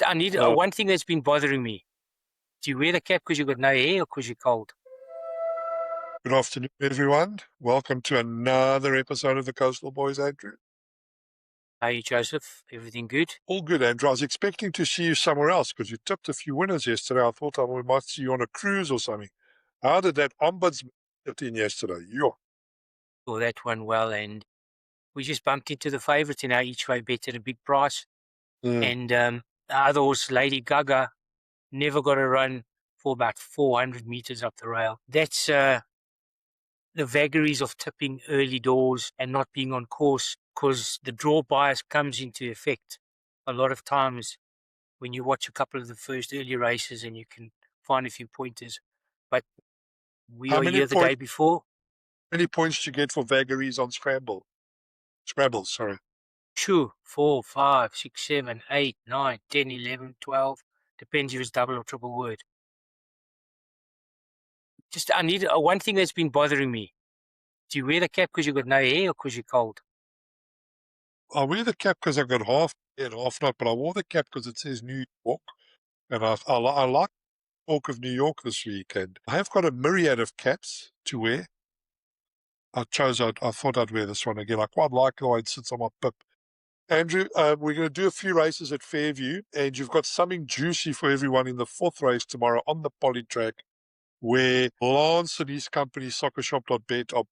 I need Uh, one thing that's been bothering me. Do you wear the cap because you've got no hair or because you're cold? Good afternoon, everyone. Welcome to another episode of the Coastal Boys, Andrew. How are you, Joseph? Everything good? All good, Andrew. I was expecting to see you somewhere else because you tipped a few winners yesterday. I thought we might see you on a cruise or something. How did that ombudsman get in yesterday? Well, that went well, and we just bumped into the favourite in our each way bet at a big price. And the other horse, Lady Gaga, never got a run for about 400 metres up the rail. That's the vagaries of tipping early doors and not being on course, because the draw bias comes into effect a lot of times when you watch a couple of the first early races and you can find a few pointers. But we How are many here the day before. many points did you get for vagaries on scramble? Scrabble, sorry. 2, 4, 5, 6, 7, 8, 9, 10, 11, 12. Depends if it's double or triple word. I need one thing that's been bothering me. Do you wear the cap because you've got no hair or because you're cold? I wear the cap because I've got half and half not, but I wore the cap because it says New York, and I like the talk of New York this weekend. I have got a myriad of caps to wear. I thought I'd wear this one again. I quite like the way it sits on my pip. Andrew, we're going to do a few races at Fairview, and you've got something juicy for everyone in the fourth race tomorrow on the poly track, where Lance and his company, soccershop.bet, are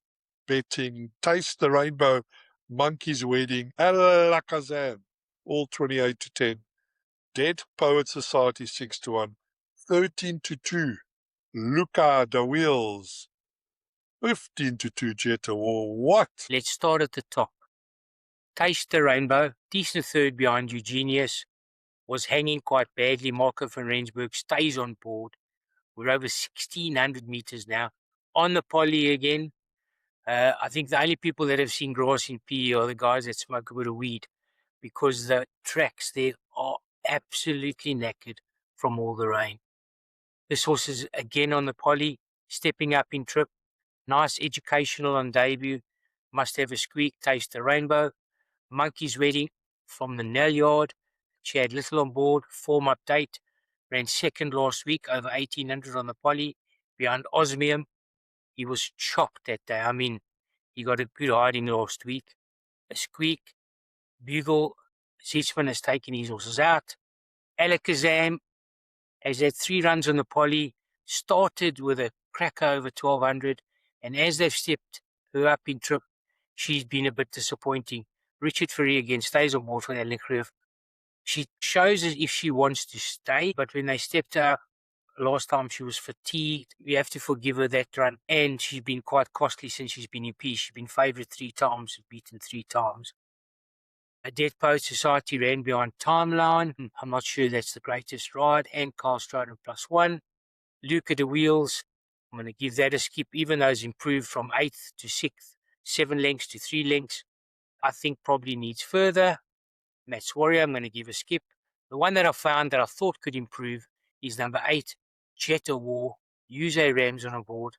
betting Taste the Rainbow, Monkey's Wedding, Alakazam, all 28 to 10. Dead Poet Society 6 to 1, 13 to 2. Luca de Wheels, 15 to 2. Jetta War. What? Let's start at the top. Taste the Rainbow, decent third behind Eugenius, was hanging quite badly. Marco van Rensburg stays on board. We're over 1,600 meters now. On the poly again. I think the only people that have seen grass in PE are the guys that smoke a bit of weed, because the tracks there are absolutely knackered from all the rain. This horse is again on the poly, stepping up in trip. Nice educational on debut. Must have a squeak. Taste the Rainbow. Monkey's Wedding from the Nell Yard. She had little on board. Form update. Ran second last week, over 1,800 on the poly, behind Osmium. He was chopped that day. I mean, he got a good hiding last week. A squeak. Bugle. Zitzman has taken his horses out. Alakazam has had 3 runs on the poly. Started with a cracker over 1,200. And as they've stepped her up in trip, she's been a bit disappointing. Richard Ferry again stays on board for that Leclerc. She shows as if she wants to stay, but when they stepped her up last time, she was fatigued. We have to forgive her that run. And she's been quite costly since she's been in P. She's been favoured 3 times, beaten 3 times. A Dead Poet Society ran behind Timeline. I'm not sure that's the greatest ride. And Carl Stroden +1. Luca de Wheels, I'm going to give that a skip, even though it's improved from 8th to 6th, 7 lengths to 3 lengths. I think probably needs further. Matt's Warrior, I'm going to give a skip. The one that I found that I thought could improve is number 8, Jetta War, Uze Rams on a board,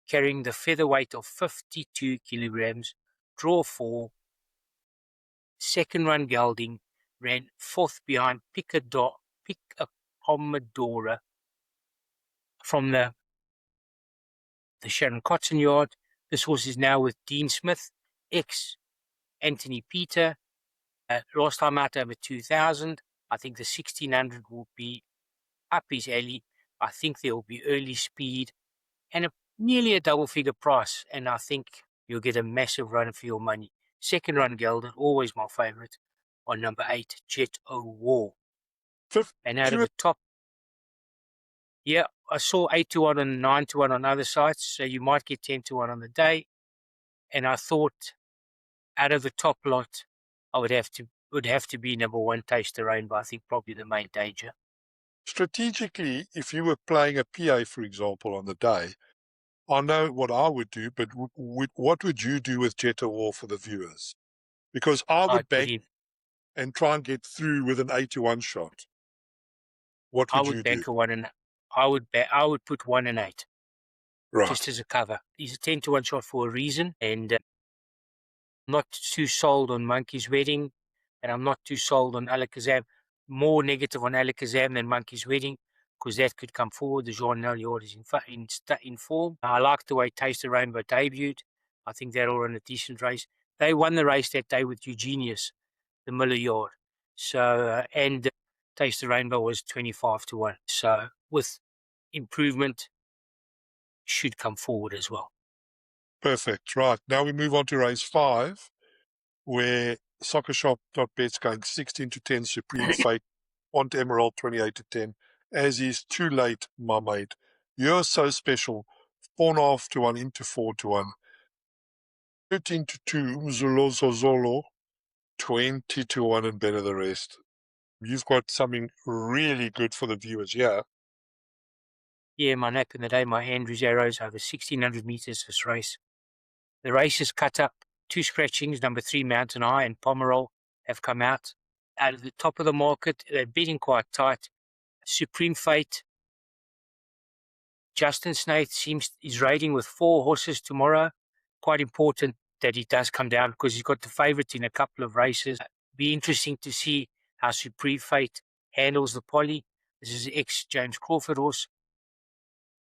carrying the featherweight of 52 kilograms, draw 4. Second run gelding, ran 4th behind Pick a Pomodoro from the Sharon Cotton Yard. This horse is now with Dean Smith, ex Anthony Peter. Last time out over 2,000. I think the 1,600 will be up his alley. I think there will be early speed and nearly a double figure price. And I think you'll get a massive run for your money. Second run gelding, always my favourite, on number 8, Jet O War. And out of the top, yeah, I saw 8 to 1 and 9 to 1 on other sites, so you might get 10 to 1 on the day. And I thought out of the top lot, I would have to be number 1, Taste the Rainbow. I think probably the main danger. Strategically, if you were playing a PA, for example, on the day, I know what I would do, but what would you do with Jetta War for the viewers? Because I would bank and try and get through with an 8 to 1 shot. What would you do? I would put 1 and 8. Right. Just as a cover. He's a 10 to 1 shot for a reason, and I'm not too sold on Monkey's Wedding, and I'm not too sold on Alakazam. more negative on Alakazam than Monkey's Wedding, because that could come forward. The Jean Noliard is in form. I like the way Taste the Rainbow debuted. I think they'll run a decent race. They won the race that day with Eugenius, the Miller Yard. So, and Taste the Rainbow was 25-1. So, with improvement, should come forward as well. Perfect. Right. Now we move on to race 5, where SoccerShop.bet's going 16-10 Supreme Fate, Font Emerald 28-10, as is Too Late, My Mate. You're So Special, 4.5-1 into 4-1. 13-2 Zolo, 20-1 and better the rest. You've got something really good for the viewers, yeah. Yeah, my nap in the day, my Andrew's arrows over 1,600 meters this race. The race is cut up. 2 scratchings, number 3 Mountain Eye and Pomerol have come out. Out of the top of the market, they're bidding quite tight. Supreme Fate, Justin Snaith is raiding with 4 horses tomorrow. Quite important that he does come down because he's got the favourite in a couple of races. Be interesting to see how Supreme Fate handles the poly. This is ex-James Crawford horse.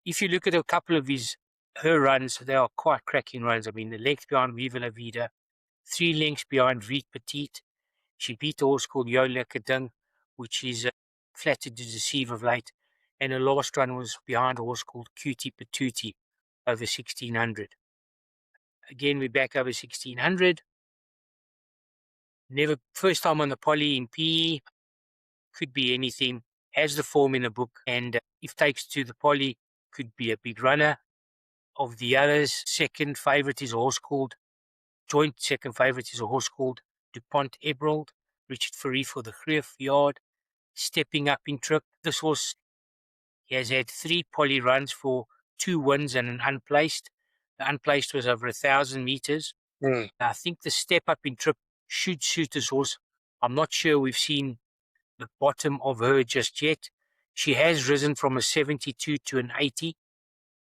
If you look at a couple of her runs, they are quite cracking runs. I mean, the length behind Viva La Vida, 3 lengths behind Riet Petite. She beat a horse called Yola Kadung, which is flattered to deceive of late. And her last run was behind a horse called Cutie Patootie over 1,600. Again, we're back over 1,600. Never, first time on the poly in PE. Could be anything. Has the form in the book. And if takes to the poly, could be a big runner. Of the others, second favourite is a horse called, joint second favourite is a horse called DuPont Emerald. Richard Faree for the Grief Yard. Stepping up in trip. This horse, he has had 3 poly runs for 2 wins and an unplaced. The unplaced was over 1,000 meters. I think the step up in trip should suit this horse. I'm not sure we've seen the bottom of her just yet. She has risen from a 72 to an 80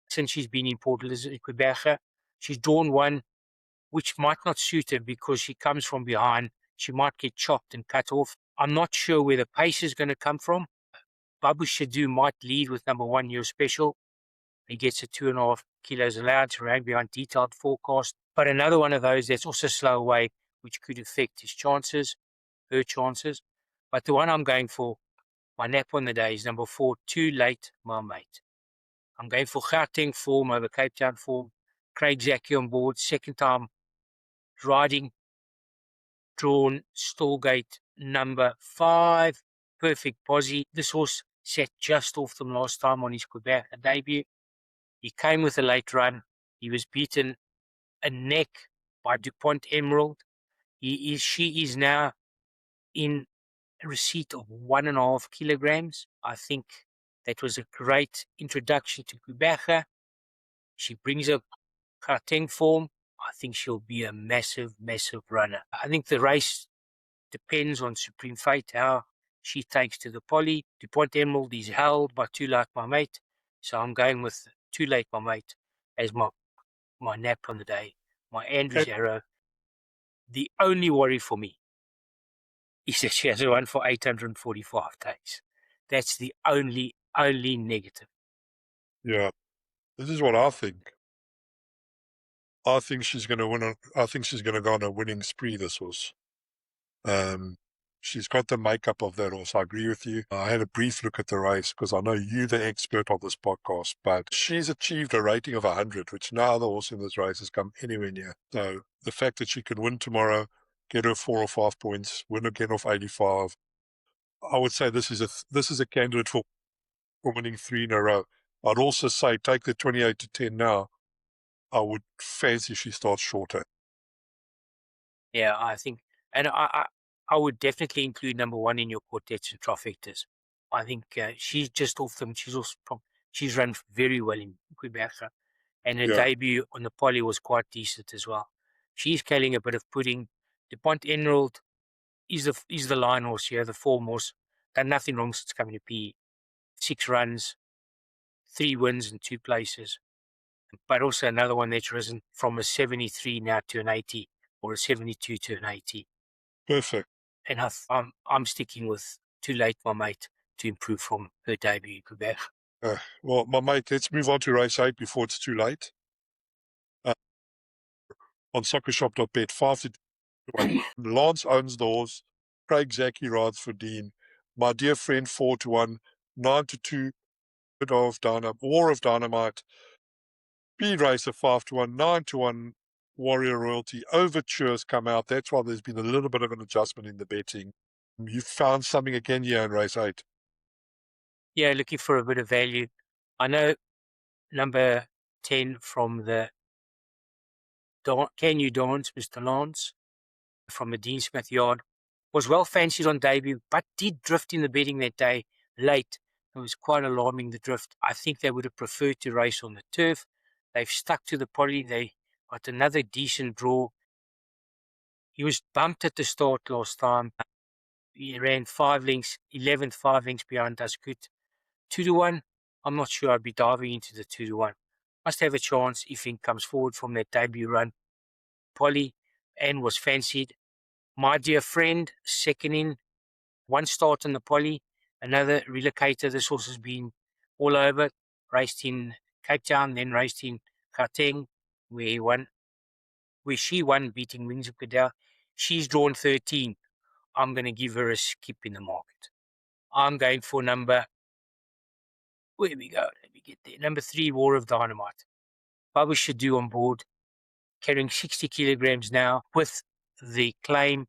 since she's been in Port Elizabeth, Quebec. She's drawn one, which might not suit her because she comes from behind. She might get chopped and cut off. I'm not sure where the pace is going to come from. Babu Shadu might lead with number 1 Year Special. He gets a 2.5 kilos allowance, around behind detailed forecast. But another one of those that's also slow away, which could affect his chances, her chances. But the one I'm going for, my nap on the day, is number 4, Too Late, My Mate. I'm going for Gauteng form over Cape Town form. Craig Zaki on board, second time riding, drawn, Stallgate number 5, perfect posse. This horse sat just off them last time on his Quebec debut. He came with a late run. He was beaten a neck by DuPont Emerald. She is now in receipt of 1.5 kilograms. I think that was a great introduction to Quebec. She brings a Gauteng form. I think she'll be a massive, massive runner. I think the race depends on Supreme Fate, how she takes to the poly. DuPont Emerald is held by Too Late My Mate. So I'm going with Too Late My Mate as my nap on the day, my Andrew's arrow. The only worry for me is that she has a run for 845 days. That's the only negative. Yeah, this is what I think. I think she's going to win. I think she's going to go on a winning spree, this horse. She's got the makeup of that horse. I agree with you. I had a brief look at the race because I know you're the expert on this podcast, but she's achieved a rating of 100, which no other horse in this race has come anywhere near. So the fact that she can win tomorrow, get her 4 or 5 points, win again off 85, I would say this is a candidate for winning 3 in a row. I'd also say take the 28-10 now. I would fancy she starts shorter. Yeah, I think, and I would definitely include number 1 in your quartets and trifectas. I think she's just off them. She's run very well in Quebec, and her debut on the poly was quite decent as well. She's carrying a bit of pudding. DuPont Emerald is the line horse here, the form horse. Done nothing wrong since coming to PE. 6 runs, 3 wins and 2 places. But also another one that's risen from a 73 now to an 80, or a 72 to an 80. Perfect. And I'm sticking with too late, my mate, to improve from her debut. Well, my mate, let's move on to race 8 before it's too late. On soccershop.bet, 5 to 1. Lance owns the horse. Craig Zaki rides for Dean. My dear friend, 4 to 1. 9 to 2. War of Dynamite. Speed Racer, 5 to 1. 9 to 1. Warrior Royalty. Overtures come out. That's why there's been a little bit of an adjustment in the betting. You found something again here in race 8. Yeah, looking for a bit of value. I know number 10 from the Can You Dance, Mr. Lance, from the Dean Smith yard, was well fancied on debut, but did drift in the betting that day late. It was quite alarming, the drift. I think they would have preferred to race on the turf. They've stuck to the poly. They got another decent draw. He was bumped at the start last time. He ran 5 lengths, 11th, 5 lengths behind Ascot. 2 to 1. I'm not sure I'd be diving into the 2 to 1. Must have a chance if he comes forward from that debut run. Polly and was fancied. My dear friend, second in, 1 start on the Polly, another relocator. This horse has been all over. Raced in Cape Town, then raced in Gauteng, where she won, beating Wings of Cadell. She's drawn 13. I'm going to give her a skip in the market. I'm going for number, where we go? Let me get there. Number 3, War of Dynamite. Bubba should do on board, carrying 60 kilograms now with the claim.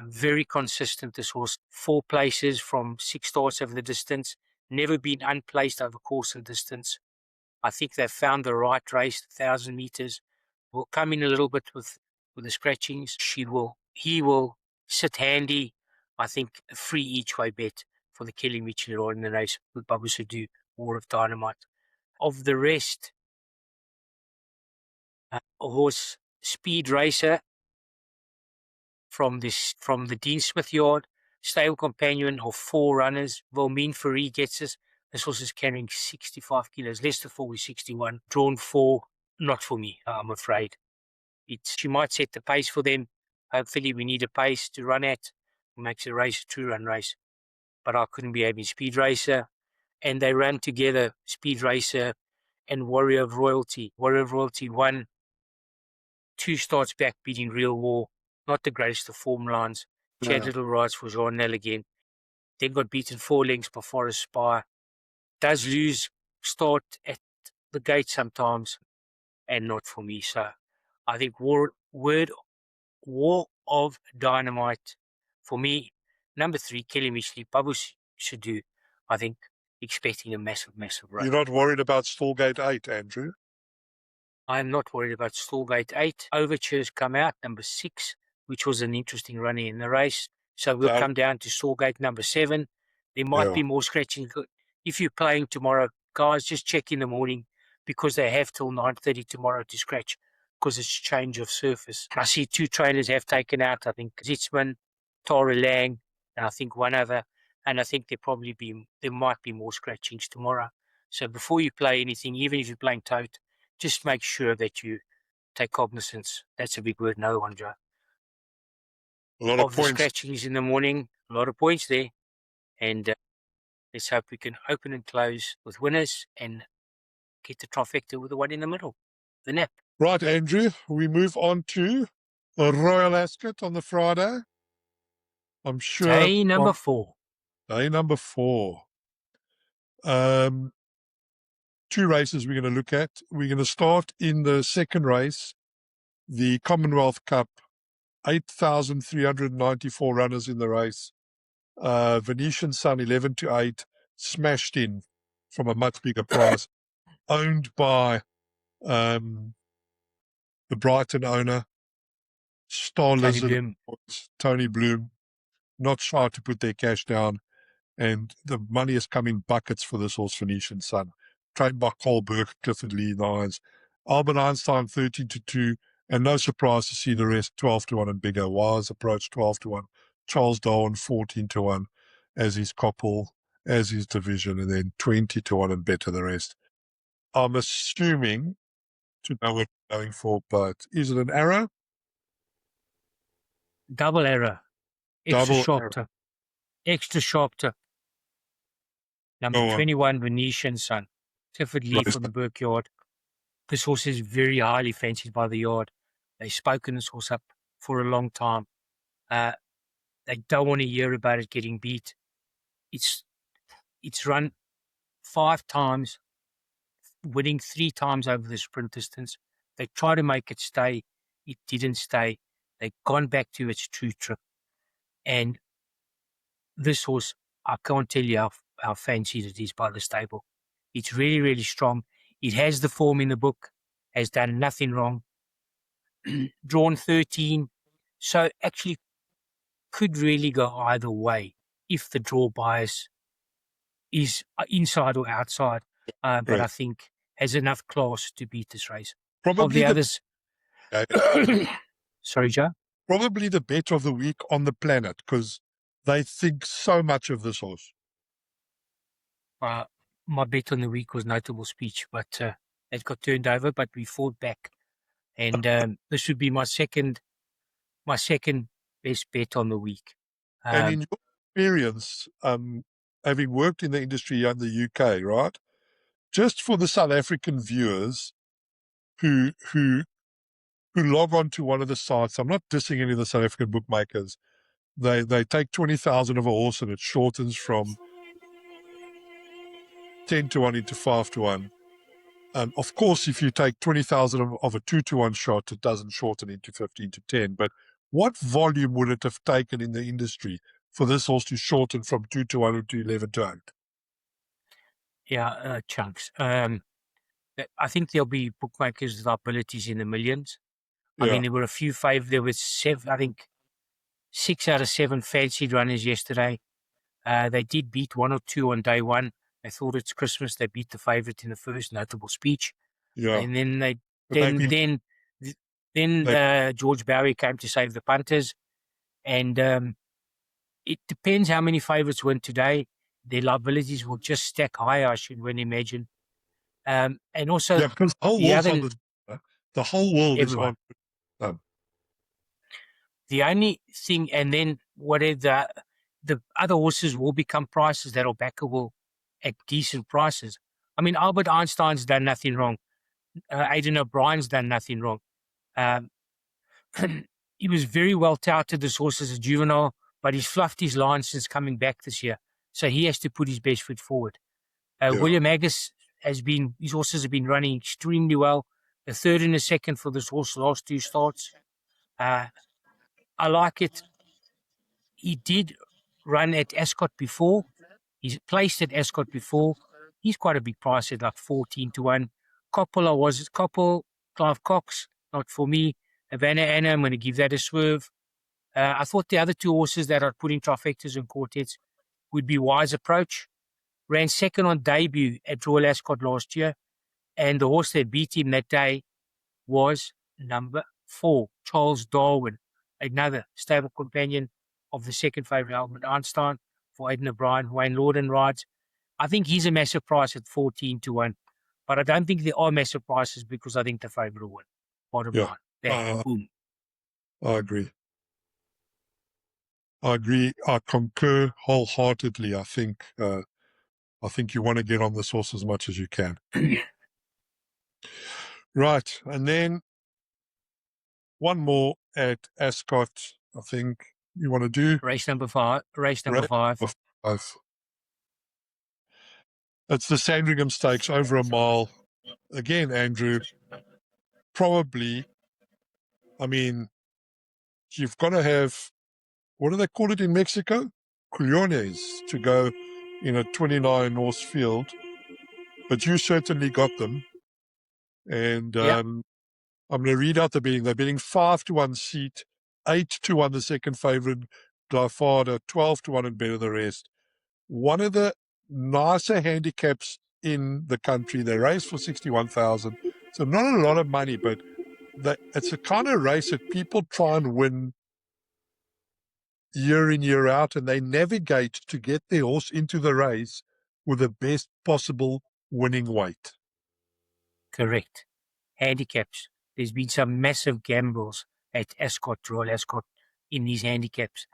Very consistent, this horse. 4 places from 6 starts over the distance. Never been unplaced over course and distance. I think they've found the right race, 1,000 meters. Will come in a little bit with the scratchings. He will sit handy. I think a free each way bet for the Kelly Mitchell ride in the race with Babu Sadu, War of Dynamite. Of the rest, a horse, Speed Racer, from the Dean Smith yard, stable companion of 4 runners. Volmine Ferry gets us. This horse is carrying 65 kilos. Leicester 4 is 61. Drawn 4, not for me, I'm afraid. She might set the pace for them. Hopefully we need a pace to run at. It makes a race a true run race. But I couldn't be having Speed Racer. And they ran together, Speed Racer and Warrior of Royalty. Warrior of Royalty won 2 starts back, beating Real War. Not the greatest of form lines. She had little rides for Jean Nell again. Then got beaten 4 lengths by Forest Spire. Does lose start at the gate sometimes, and not for me. So I think War of Dynamite for me. Number 3, Kelly Mitchell. Babu should do. I think expecting a massive run. You're not worried about Stallgate 8, Andrew? I'm not worried about Stallgate 8. Overtures come out, number 6, which was an interesting running in the race. So we'll come down to Stallgate number 7. There might be more scratching. If you're playing tomorrow, guys, just check in the morning, because they have till 9:30 tomorrow to scratch, because it's change of surface. I see 2 trainers have taken out, I think Zitzman, Tara Lang, and I think one other. And I think there might be more scratchings tomorrow. So before you play anything, even if you're playing tote, just make sure that you take cognizance. That's a big word, another one, Joe. A lot of Of the points. scratchings in the morning, a lot of points there. And let's hope we can open and close with winners and get the trifecta with the one in the middle, the nap. Right, Andrew, we move on to the Royal Ascot on the Friday. I'm sure. Day number 4. Day number 4. 2 races we're going to look at. We're going to start in the second race, the Commonwealth Cup. 8,394 runners in the race. Venetian Sun 11 to 8, smashed in from a much bigger price. Owned by the Brighton owner, Star Lizard, Tony Bloom, not shy to put their cash down. And the money has come in buckets for this horse, Venetian Sun. Trained by Cole Burke, Clifford Lee, Nines. Albert Einstein 13 to 2. And no surprise to see the rest 12 to 1 and bigger. Wise Approach 12 to 1. Charles Darwin 14 to 1 as his couple, as his division, and then 20 to 1 and better the rest. I'm assuming to know what we're going for, but is it an arrow? Double error. Extra Double sharp arrow. turn. Extra sharp tip. Number Go on. 21, Venetian Sun. Clifford Lee Right. from the Burkyard. This horse is very highly fancied by the yard. They've spoken this horse up for a long time. Uh, they don't want to hear about it getting beat. It's run 5 times, winning 3 times over the sprint distance. They tried to make it stay. It didn't stay. They've gone back to its true trip. And this horse, I can't tell you how fancied it is by the stable. It's really, really strong. It has the form in the book, has done nothing wrong. Drawn 13. So actually could really go either way if the draw bias is inside or outside. But I Correct. think has enough class to beat this race. Of Probably the the others, uh, sorry, Joe. probably the bet of the week on the planet because they think so much of this horse. My bet on the week was Notable Speech, but it got turned over. But we fought back, and this would be my second best bet on the week. And in your experience, having worked in the industry here in the UK, right? Just for the South African viewers who log on to one of the sites, I'm not dissing any of the South African bookmakers. They take 20,000 of a horse and it shortens from 10 to 1 into 5 to 1. And of course, if you take 20,000 of a 2 to 1 shot, it doesn't shorten into 15 to 10. But what volume would it have taken in the industry for this horse to shorten from 2 to 1 to 11 to 8? Yeah, chunks. I think there'll be bookmakers with abilities in the millions. I Yeah, mean, there were a few there was 7, I think 6 out of 7 fancied runners yesterday. They did beat 1 or 2 on day one. They thought it's Christmas. They beat the favourite in the first Notable Speech. yeah. And then But they've been, they, George Barry came to save the punters. And it depends how many favourites win today. Their liabilities will just stack higher, I should imagine. And also yeah, because the whole the world's other on the whole world is everyone. on. Um, The only thing, and then whatever the other horses will become prices that are backable at decent prices. I mean, Albert Einstein's done nothing wrong. Aidan O'Brien's done nothing wrong. Um, he was very well touted, this horse, as a juvenile, but he's fluffed his line since coming back this year. So he has to put his best foot forward. yeah, William Agus his horses have been running extremely well. The third and the second for this horse last 2 starts. I like it. He did run at Ascot before. He's placed at Ascot before. He's quite a big price at like 14 to 1. Clive Cox, not for me. Havana Anna, I'm going to give that a swerve. I thought the other 2 horses that are putting trifectas and quartets would be Wise Approach. Ran second on debut at Royal Ascot last year. And the horse that beat him that day was number 4, Charles Darwin, another stable companion of the second favourite Albert Einstein for Aidan O'Brien. Wayne Lorden rides. I think he's a massive price at 14 to 1. But I don't think there are massive prices because I think the favourite will win. Bottom yeah. line. Bang, boom. I agree. I agree. I concur wholeheartedly. I think you want to get on this horse as much as you can. Right. And then one more at Ascot, I think you want to do. Race number 5. Race number Race 5. number 5. It's the Sandringham Stakes over a mile. Again, Andrew, probably, I mean, you've got to have, what do they call it in Mexico? Culiones to go in a 29 horse field. But you certainly got them. And Yeah. I'm going to read out the betting. They're betting 5 to 1 seat, 8 to 1 the second favourite, Glyfada, 12 to 1 and better the rest. One of the nicer handicaps in the country. They race for 61,000. So not a lot of money, but it's a kind of race that people try and win year in, year out, and they navigate to get their horse into the race with the best possible winning weight. Correct. Handicaps. There's been some massive gambles at Ascot, Royal Ascot, in these handicaps.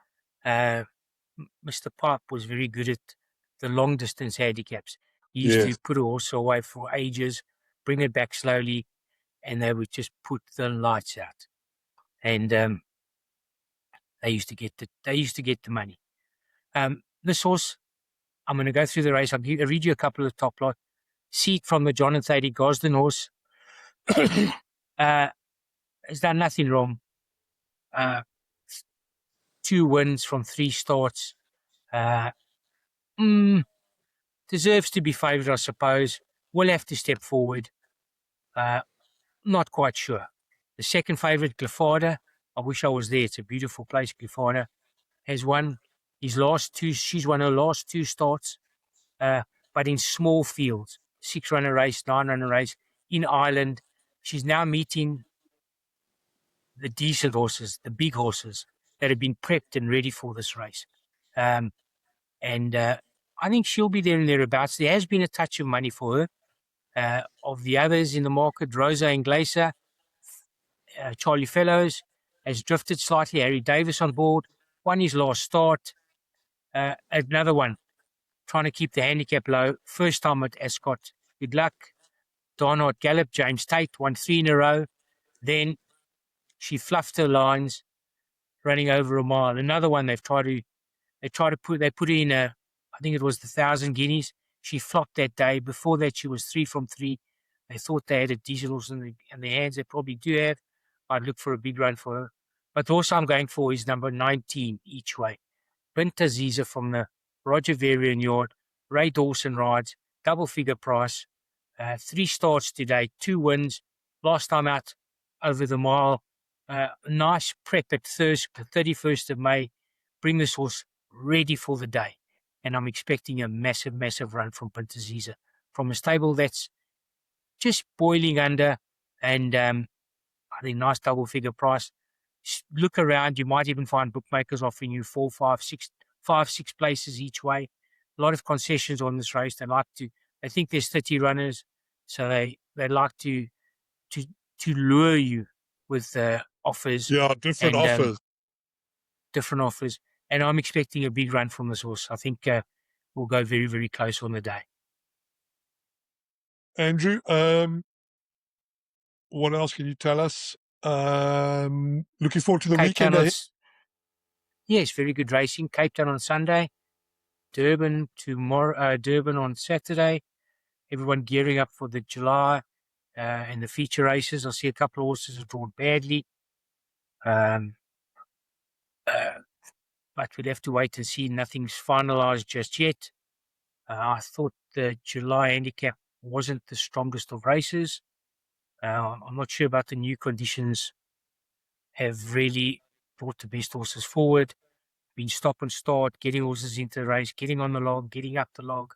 Mr. Pipe was very good at the long distance handicaps. He used to Yes. put a horse away for ages, bring it back slowly, and they would just put the lights out. And they used to get the money. This horse, I'm going to go through the race. I'll read you a couple of top lot. Seat from the John and Thady Gosden horse. Has done nothing wrong. 2 wins from 3 starts. Deserves to be favoured, I suppose. Will have to step forward. Not quite sure. The second favourite, Glyphada. I wish I was there. It's a beautiful place, Glyphada. Has won his last 2. She's won her last 2 starts, but in small fields. 6-runner race, 9-runner race in Ireland. She's now meeting the decent horses, the big horses that have been prepped and ready for this race. And I think she'll be there and thereabouts. There has been a touch of money for her. Of the others in the market, Rosa and Glacier, Charlie Fellows has drifted slightly. Harry Davis on board, won his last start. Another one trying to keep the handicap low. First time at Ascot. Good luck. Darnard Gallop, James Tate won 3 in a row. Then she fluffed her lines, running over a mile. Another one they put in I think it was the 1,000 guineas. She flopped that day. Before that, she was 3 from 3. They thought they had a decent horse in their hands. They probably do have. I'd look for a big run for her. But the horse I'm going for is number 19 each way. Banter from the Roger Varian Yard. Ray Dawson rides. Double figure price. 3 starts today. 2 wins. Last time out over the mile. Nice prep at Thursday, 31st of May. Bring this horse ready for the day. And I'm expecting a massive, massive run from Banter from a stable that's just boiling under, and I think nice double figure price. Look around, you might even find bookmakers offering you 4, 5, 6 places each way. A lot of concessions on this race. They think there's 30 runners, so they like to lure you with offers. Yeah, different and, offers. Different offers. And I'm expecting a big run from this horse. I think we'll go very, very close on the day. Andrew, what else can you tell us? Looking forward to the Cape weekend Town ahead. Yes, very good racing. Cape Town on Sunday, Durban tomorrow, Durban on Saturday. Everyone gearing up for the July and the feature races. I see a couple of horses have drawn badly. But we'd have to wait and see. Nothing's finalised just yet. I thought the July handicap wasn't the strongest of races. I'm not sure about the new conditions have really brought the best horses forward. Been stop and start, getting horses into the race, getting on the log, getting up the log.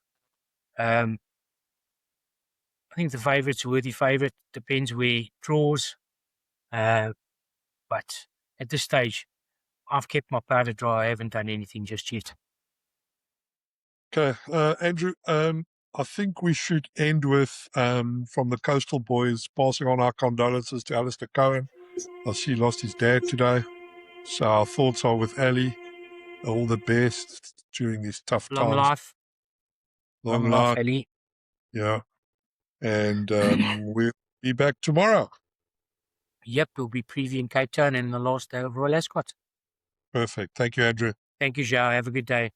I think the favourite's a worthy favourite. Depends where it draws. But at this stage, I've kept my powder dry. I haven't done anything just yet. Okay, Andrew, I think we should end with, from the Coastal Boys, passing on our condolences to Alistair Cohen. I see he lost his dad today. So our thoughts are with Ali. All the best during these tough Long times. life. Long life, Ali. Yeah. And we'll be back tomorrow. Yep, we'll be previewing Cape Town and the last day of Royal Ascot. Perfect. Thank you, Andrew. Thank you, Joao. Have a good day.